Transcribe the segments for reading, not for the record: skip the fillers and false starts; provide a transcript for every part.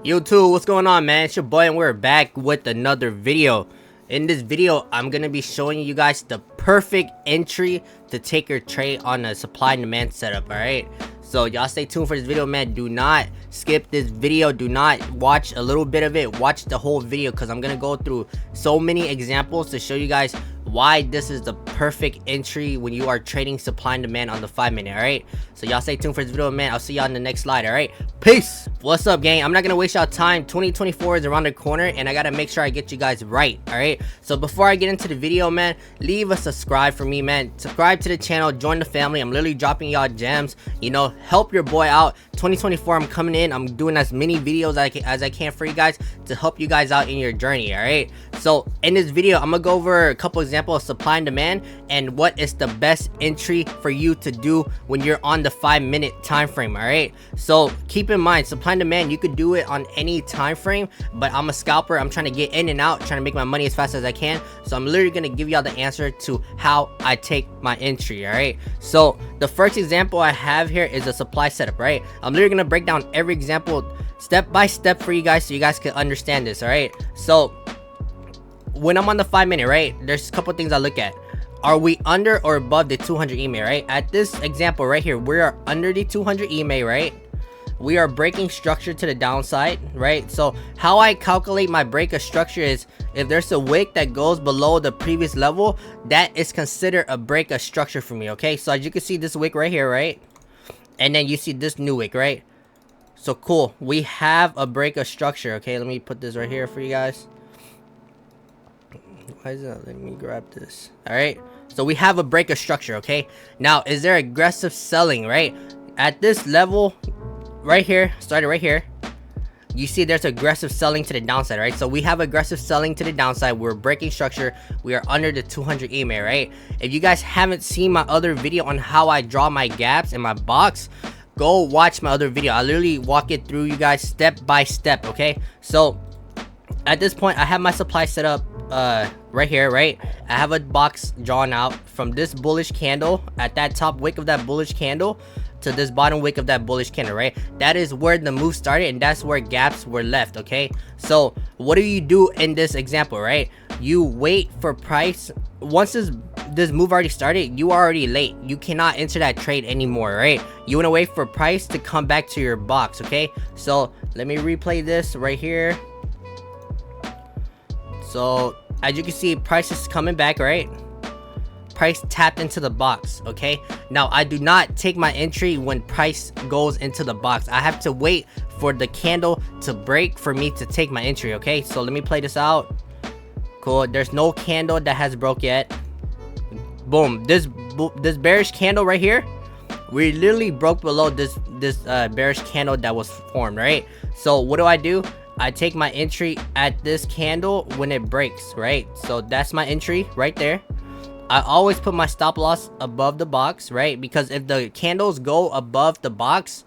YouTube, what's going on, man? It's your boy and we're back with another video. In this video, I'm gonna be showing you guys the perfect entry to take your trade on a supply and demand setup. Alright, so y'all stay tuned for this video, man. Do not skip this video. Do not watch a little bit of it. Watch the whole video, because I'm gonna go through so many examples to show you guys why this is the perfect entry when you are trading supply and demand on the 5-minute. All right, so y'all stay tuned for this video, man. I'll see y'all in the next slide. All right, peace. What's up, gang? I'm not gonna waste y'all time. 2024 is around the corner and I gotta make sure I get you guys right. All right, so before I get into the video, man, leave a subscribe for me, man. Subscribe to the channel, join the family. I'm literally dropping y'all gems, you know, help your boy out. 2024, I'm coming in, I'm doing as many videos as I can for you guys to help you guys out in your journey. All right, so in this video, I'm gonna go over a couple examples of supply and demand and what is the best entry for you to do when you're on the 5-minute time frame. All right, so keep in mind, supply and demand, you could do it on any time frame, but I'm a scalper. I'm trying to get in and out, trying to make my money as fast as I can. So I'm literally gonna give y'all the answer to how I take my entry. All right, so the first example I have here is a supply setup. Right, I'm literally gonna break down every example step by step for you guys so you guys can understand this. All right, so when I'm on the 5-minute, right, there's a couple things I look at. Are we under or above the 200 EMA? Right, at this example right here, we are under the 200 EMA. Right, we are breaking structure to the downside. Right, so how I calculate my break of structure is if there's a wick that goes below the previous level, that is considered a break of structure for me. Okay, so as you can see, this wick right here, right, and then you see this new wick, right? So cool, we have a break of structure. Okay, let me put this right here for you guys. Why is that? Let me grab this. All right, so we have a break of structure. Okay, now is there aggressive selling? Right, at this level right here, started right here, you see there's aggressive selling to the downside. Right, so we have aggressive selling to the downside. We're breaking structure. We are under the 200 EMA. Right, if you guys haven't seen my other video on how I draw my gaps in my box, go watch my other video. I literally walk it through you guys step by step. Okay, so at this point I have my supply set up right here. Right, I have a box drawn out from this bullish candle at that top wick of that bullish candle to this bottom wick of that bullish candle. Right, that is where the move started and that's where gaps were left. Okay, so what do you do in this example? Right, you wait for price. Once this move already started, you are already late. You cannot enter that trade anymore. Right, you want to wait for price to come back to your box. Okay, so let me replay this right here. So as you can see, price is coming back. Right, price tapped into the box. Okay, now I do not take my entry when price goes into the box. I have to wait for the candle to break for me to take my entry. Okay, so let me play this out. Cool, there's no candle that has broke yet. Boom, this bearish candle right here, we literally broke below this bearish candle that was formed. Right, so what do? I take my entry at this candle when it breaks. Right, so that's my entry right there. I always put my stop loss above the box. Right, because if the candles go above the box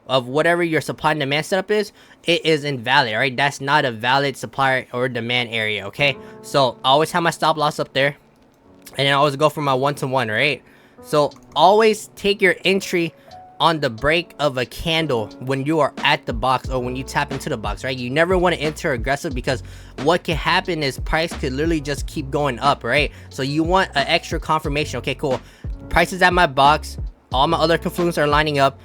of whatever your supply and demand setup is, it is invalid. Right, that's not a valid supply or demand area. Okay, so I always have my stop loss up there and then I always go for my 1-to-1. Right, so always take your entry on the break of a candle when you are at the box or when you tap into the box. Right, you never want to enter aggressive because what can happen is price could literally just keep going up. Right, so you want an extra confirmation. Okay, cool, price is at my box, all my other confluents are lining up,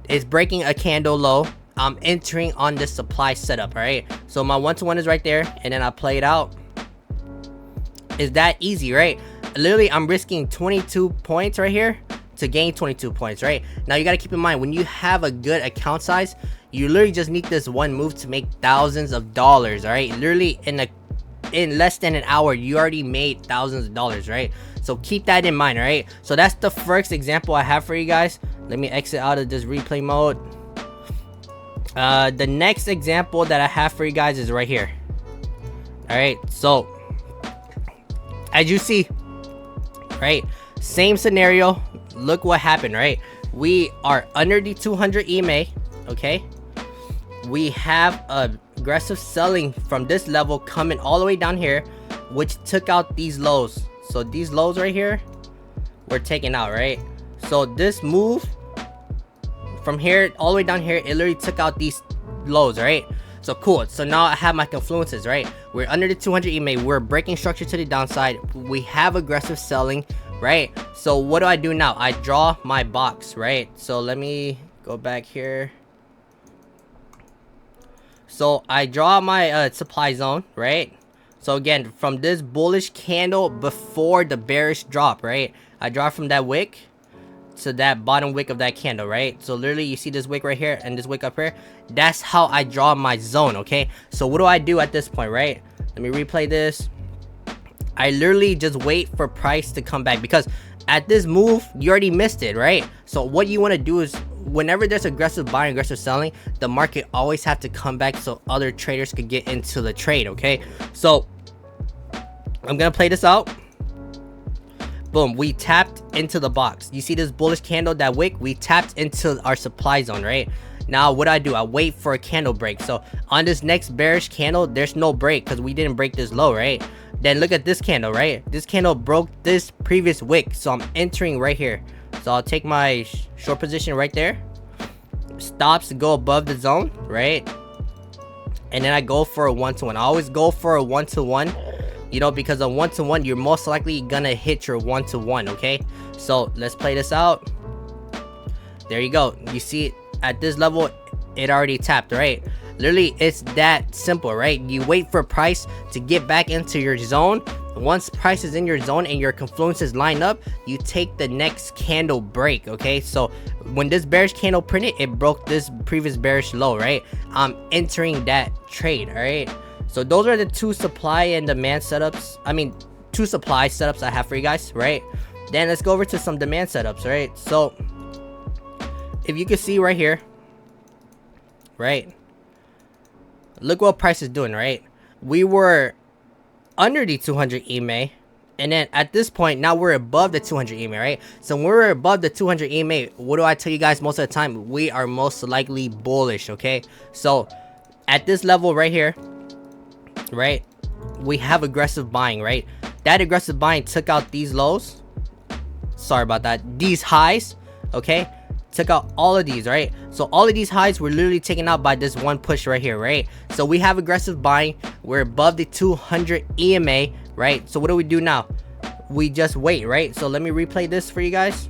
it's breaking a candle low, I'm entering on this supply setup. All right, so my 1-to-1 is right there and then I play it out. Is that easy? Right, literally I'm risking 22 points right here to gain 22 points. Right, now you got to keep in mind, when you have a good account size, you literally just need this one move to make thousands of dollars. All right, literally in less than an hour you already made thousands of dollars. Right, so keep that in mind. All right, so that's the first example I have for you guys. Let me exit out of this replay mode. The next example that I have for you guys is right here. All right, so as you see, right, same scenario. Look what happened. Right, we are under the 200 EMA. Okay, we have aggressive selling from this level coming all the way down here, which took out these lows. So these lows right here were taken out. Right, so this move from here all the way down here, it literally took out these lows. Right, So cool. So now I have my confluences, right? We're under the 200 EMA. We're breaking structure to the downside. We have aggressive selling, right? So what do I do now? I draw my box, right? So let me go back here. So I draw my supply zone, right? So again, from this bullish candle before the bearish drop, right? I draw from that wick to that bottom wick of that candle, right? So literally you see this wick right here and this wick up here. That's how I draw my zone, okay? So what do I do at this point, right? Let me replay this. I literally just wait for price to come back, because at this move you already missed it, right? So what you want to do is, whenever there's aggressive buying, aggressive selling, the market always have to come back so other traders could get into the trade, okay? So I'm gonna play this out. Boom, we tapped into the box. You see this bullish candle, that wick? We tapped into our supply zone, right? Now what I do, I wait for a candle break. So on this next bearish candle, there's no break because we didn't break this low, right? Then look at this candle, right? This candle broke this previous wick, so I'm entering right here. So I'll take my short position right there. Stops to go above the zone, right? And then I go for a 1-to-1. I always go for a 1-to-1, you know, because a 1-to-1, you're most likely gonna hit your 1-to-1, okay? So let's play this out. There you go. You see, at this level, it already tapped, right? Literally, it's that simple, right? You wait for price to get back into your zone. Once price is in your zone and your confluences line up, you take the next candle break, okay? So when this bearish candle printed, it broke this previous bearish low, right? I'm entering that trade, all right? So those are the two supply and demand setups. I mean, two supply setups I have for you guys, right? Then let's go over to some demand setups, right? So if you can see right here, right? Look what price is doing, right? We were under the 200 EMA, and then at this point now we're above the 200 EMA, right? So when we're above the 200 EMA, what do I tell you guys most of the time? We are most likely bullish, okay? So at this level right here, right, we have aggressive buying, right? That aggressive buying took out these lows, sorry about that, these highs, okay? Took out all of these, right? So all of these highs were literally taken out by this one push right here, right? So we have aggressive buying. We're above the 200 EMA, right? So what do we do now? We just wait, right? So let me replay this for you guys.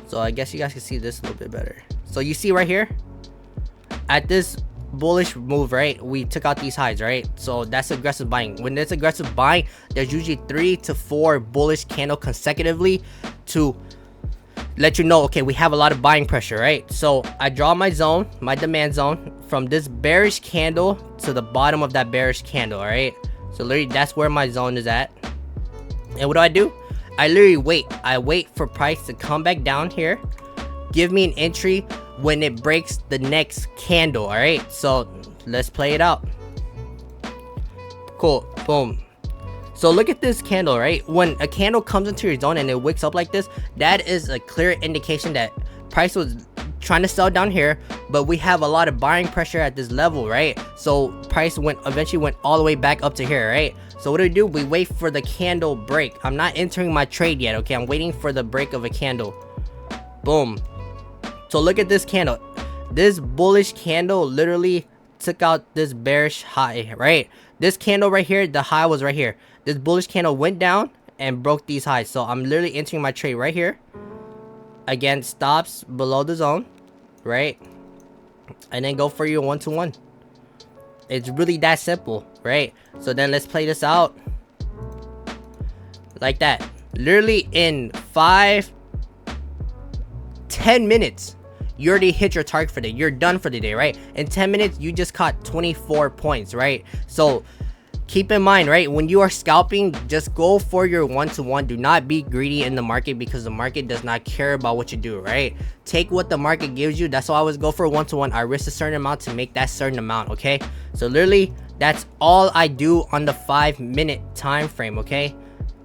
So I guess you guys can see this a little bit better. So you see right here, at this bullish move, right, we took out these highs, right? So that's aggressive buying. When there's aggressive buying, there's usually 3 to 4 bullish candle consecutively to let you know, okay, we have a lot of buying pressure, right? So I draw my zone, my demand zone, from this bearish candle to the bottom of that bearish candle, all right? So literally that's where my zone is at. And what do? I literally wait. I wait for price to come back down here, give me an entry when it breaks the next candle, all right? So let's play it out. Cool, boom. So look at this candle, right? When a candle comes into your zone and it wicks up like this, that is a clear indication that price was trying to sell down here, but we have a lot of buying pressure at this level, right? So price eventually went all the way back up to here, right? So what do? We wait for the candle break. I'm not entering my trade yet, okay? I'm waiting for the break of a candle. Boom. So look at this candle. This bullish candle literally took out this bearish high, right? This candle right here, the high was right here. This bullish candle went down and broke these highs. So I'm literally entering my trade right here. Again, stops below the zone, right? And then go for your 1-to-1. It's really that simple, right? So then let's play this out like that. Literally in 5-10 minutes, you already hit your target for the day. You're done for the day, right? In 10 minutes, you just caught 24 points, right? So keep in mind, right, when you are scalping, just go for your 1-to-1. Do not be greedy in the market, because the market does not care about what you do, right? Take what the market gives you. That's why I always go for 1-to-1. I risk a certain amount to make that certain amount, okay? So literally, that's all I do on the 5-minute time frame, okay?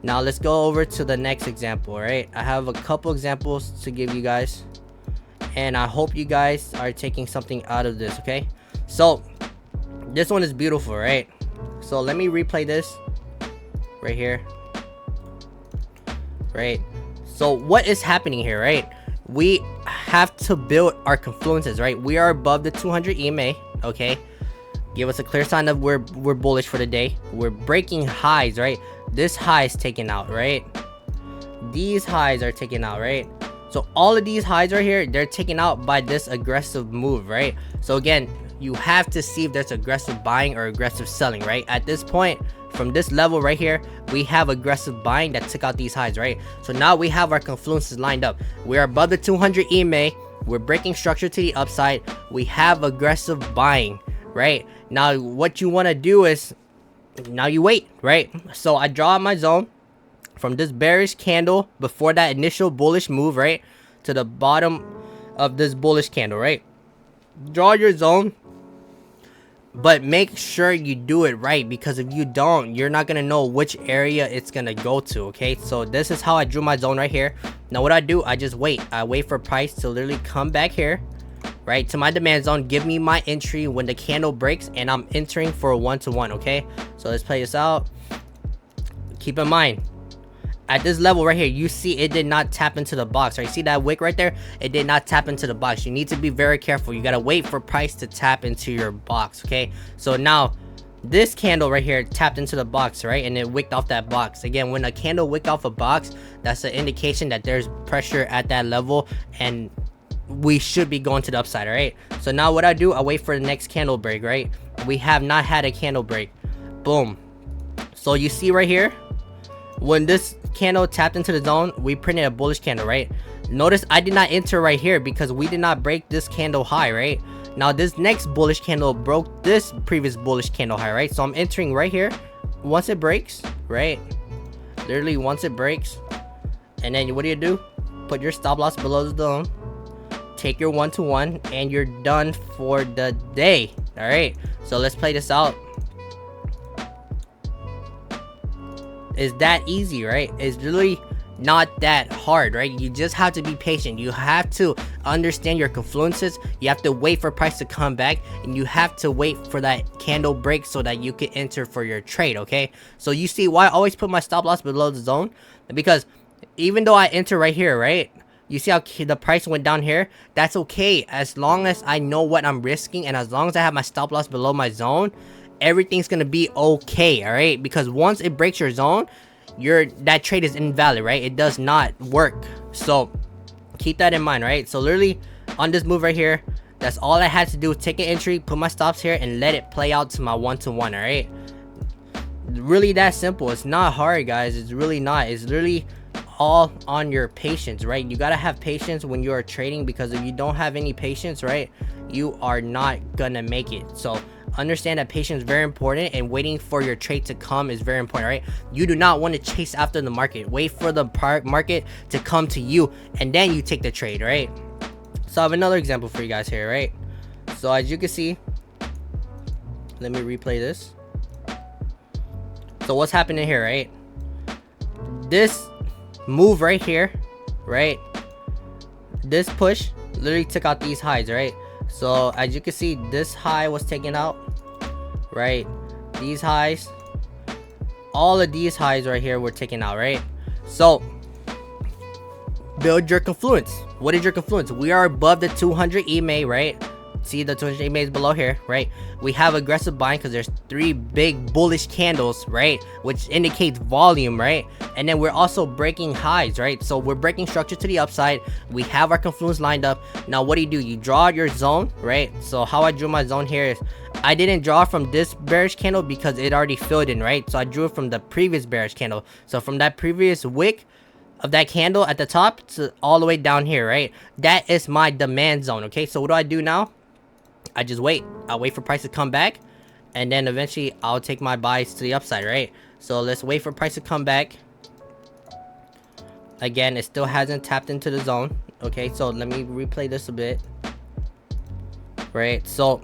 Now let's go over to the next example, right? I have a couple examples to give you guys, and I hope you guys are taking something out of this, okay? So this one is beautiful, right? So let me replay this right here, right? So what is happening here, right? We have to build our confluences, right? We are above the 200 EMA, okay? give us a clear sign of we're bullish for the day. We're breaking highs, right? This high is taken out, right? These highs are taken out, right? So all of these highs right here, they're taken out by this aggressive move, right? So again, you have to see if there's aggressive buying or aggressive selling, right? At this point, from this level right here, we have aggressive buying that took out these highs, right? So now we have our confluences lined up. We are above the 200 EMA. We're breaking structure to the upside. We have aggressive buying, right? Now what you want to do is, now you wait, right? So I draw out my zone from this bearish candle before that initial bullish move, right, to the bottom of this bullish candle, right? Draw your zone, but make sure you do it right, because if you don't, you're not gonna know which area it's gonna go to. Okay, so this is how I drew my zone right here. Now what I do, I just wait. I wait for price to literally come back here, right, to my demand zone, give me my entry when the candle breaks, and I'm entering for a 1-to-1. Okay, so let's play this out. Keep in mind, at this level right here, you see it did not tap into the box, right? You see that wick right there? It did not tap into the box. You need to be very careful. You gotta wait for price to tap into your box. Okay, so now this candle right here tapped into the box, right, and it wicked off that box. Again, when a candle wick off a box, that's an indication that there's pressure at that level, and we should be going to the upside. All right, so now what I do, I wait for the next candle break, right? We have not had a candle break. Boom. So you see right here, when this candle tapped into the zone, we printed a bullish candle, right? Notice I did not enter right here because we did not break this candle high, right? Now this next bullish candle broke this previous bullish candle high, right? So I'm entering right here once it breaks, right? Literally once it breaks, and then what do? Put your stop loss below the zone, take your 1-to-1, and you're done for the day. All right, so let's play this out. Is that easy, right? It's really not that hard, right? You just have to be patient. You have to understand your confluences. You have to wait for price to come back, and you have to wait for that candle break so that you can enter for your trade. Okay, so you see why I always put my stop loss below the zone, because even though I enter right here, right, you see how the price went down here? That's okay, as long as I know what I'm risking, and as long as I have my stop loss below my zone, everything's gonna be okay. All right, because once it breaks your zone, that trade is invalid, right? It does not work. So keep that in mind, right? So literally on this move right here, that's all I had to do, take an entry, put my stops here, and let it play out to my 1-to-1. All right, really that simple. It's not hard, guys. It's really not. It's literally all on your patience, right? You gotta have patience when you are trading, because if you don't have any patience, right, you are not gonna make it. So understand that patience is very important, and waiting for your trade to come is very important, right? You do not want to chase after the market. Wait for the market to come to you, and then you take the trade, right? So I have another example for you guys here, right? So as you can see, let me replay this. So what's happening here, right? This move right here, right, this push literally took out these highs, right? So as you can see, this high was taken out, right? These highs, all of these highs right here were taken out, right? So build your confluence. What is your confluence? We are above the 200 EMA, right? See, the 200 EMA is below here, right? We have aggressive buying because there's 3 big bullish candles, right, which indicates volume, right? And then we're also breaking highs, right? So we're breaking structure to the upside. We have our confluence lined up. Now what do? You draw your zone, right? So how I drew my zone here is, I didn't draw from this bearish candle because it already filled in, right? So I drew it from the previous bearish candle. So from that previous wick of that candle at the top to all the way down here, right? That is my demand zone. Okay, so what do I do now? I just wait. I'll wait for price to come back, and then eventually I'll take my buys to the upside, right? So let's wait for price to come back. Again, it still hasn't tapped into the zone. Okay, so let me replay this a bit, right? So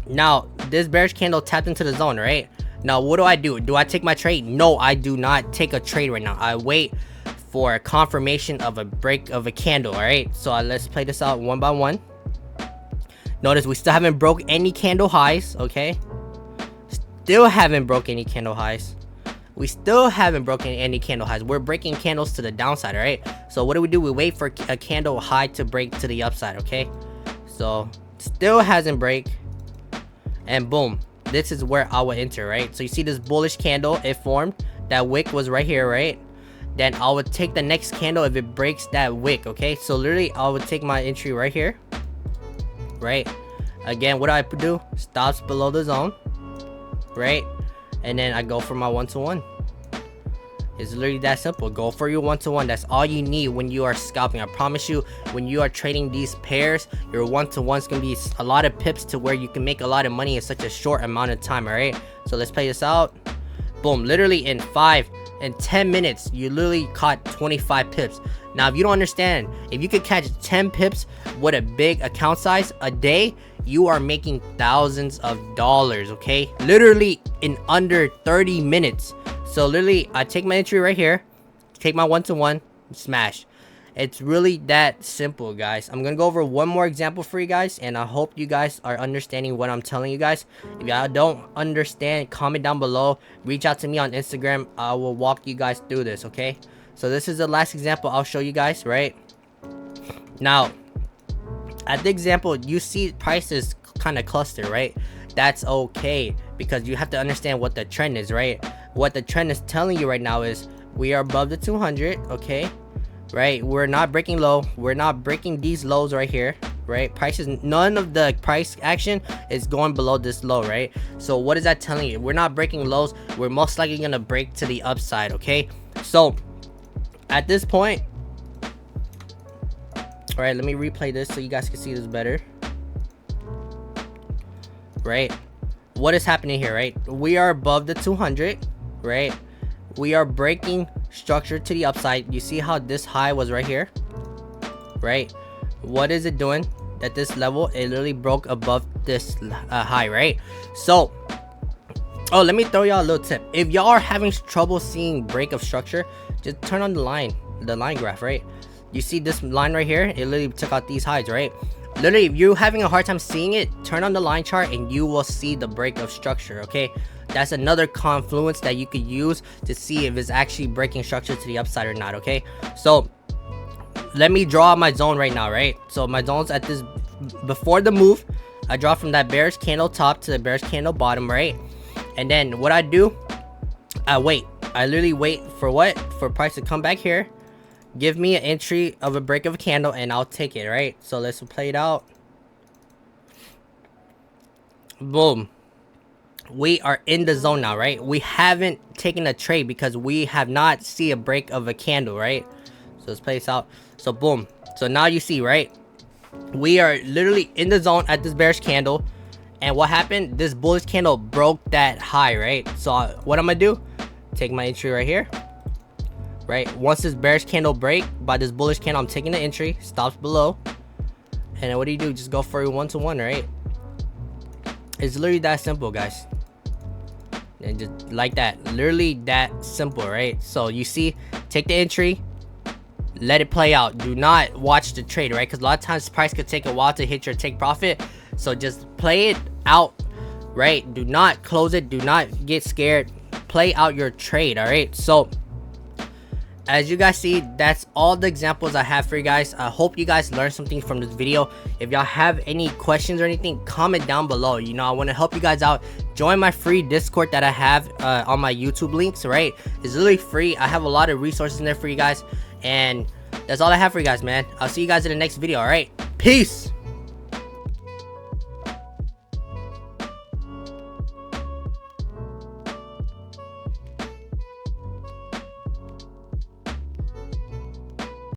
now this bearish candle tapped into the zone, right? Now what do? Do I take my trade? No, I do not take a trade right now. I wait for a confirmation of a break of a candle. All right, so let's play this out one by one. Notice we still haven't broke any candle highs. Okay, still haven't broke any candle highs. We still haven't broken any candle highs. We're breaking candles to the downside. All right, so what do? We wait for a candle high to break to the upside. Okay, so still hasn't break. and boom, this is where I would enter, right? So you see this bullish candle, it formed, that wick was right here, right? Then I would take the next candle if it breaks that wick, okay? So literally I would take my entry right here, right? Again, what do I do? Stops below the zone, right? And then I go for my 1-to-1. It's literally that simple. Go for your 1-to-1. That's all you need when you are scalping. I promise you, when you are trading these pairs, your 1-to-1 is gonna be a lot of pips to where you can make a lot of money in such a short amount of time. All right, so let's play this out. Boom, literally in 5 and 10 minutes you literally caught 25 pips. Now if you don't understand, if you could catch 10 pips with a big account size a day, you are making thousands of dollars, okay? Literally in under 30 minutes. So literally, I take my entry right here, take my 1-to-1, smash. It's really that simple, guys. I'm gonna go over one more example for you guys, and I hope you guys are understanding what I'm telling you guys. If y'all don't understand, comment down below. Reach out to me on Instagram. I will walk you guys through this, okay? So this is the last example I'll show you guys, right? Now, at the example, you see prices kind of cluster, right? That's okay, because you have to understand what the trend is, right? What the trend is telling you right now is we are above the 200, okay? Right? We're not breaking low. We're not breaking these lows right here, right? Prices, none of the price action is going below this low, right? So what is that telling you? We're not breaking lows. We're most likely gonna break to the upside, okay? So at this point, all right, let me replay this so you guys can see this better. Right? What is happening here, right? We are above the 200, right? We are breaking structure to the upside. You see how this high was right here, right? What is it doing at this level? It literally broke above this high, right? So, oh, let me throw y'all a little tip. If y'all are having trouble seeing break of structure, just turn on the line graph, right? You see this line right here? It literally took out these highs, right? Literally, if you're having a hard time seeing it, turn on the line chart and you will see the break of structure, okay? That's another confluence that you could use to see if it's actually breaking structure to the upside or not, okay? So let me draw my zone right now, right? So my zone's at this, before the move, I draw from that bearish candle top to the bearish candle bottom, right? And then what I do, I wait. I literally wait for what? For price to come back here, give me an entry of a break of a candle, and I'll take it, right? So let's play it out. Boom. We are in the zone now, right? We haven't taken a trade because we have not seen a break of a candle, right? So let's play this out. So boom. So now you see, right? We are literally in the zone at this bearish candle. And what happened? This bullish candle broke that high, right? So what I'm gonna do? Take my entry right here. Right? Once this bearish candle break by this bullish candle, I'm taking the entry. Stops below. And then what do? Just go for your 1-to-1, right? It's literally that simple, guys. And just like that, literally that simple, right? So you see, take the entry, let it play out. Do not watch the trade, right? Because a lot of times price could take a while to hit your take profit. So just play it out, right? Do not close it. Do not get scared. Play out your trade, all right? So as you guys see, that's all the examples I have for you guys. I hope you guys learned something from this video. If y'all have any questions or anything, comment down below. You know, I want to help you guys out. Join my free Discord that I have on my YouTube links, right? It's really free. I have a lot of resources in there for you guys. And that's all I have for you guys, man. I'll see you guys in the next video, all right? Peace!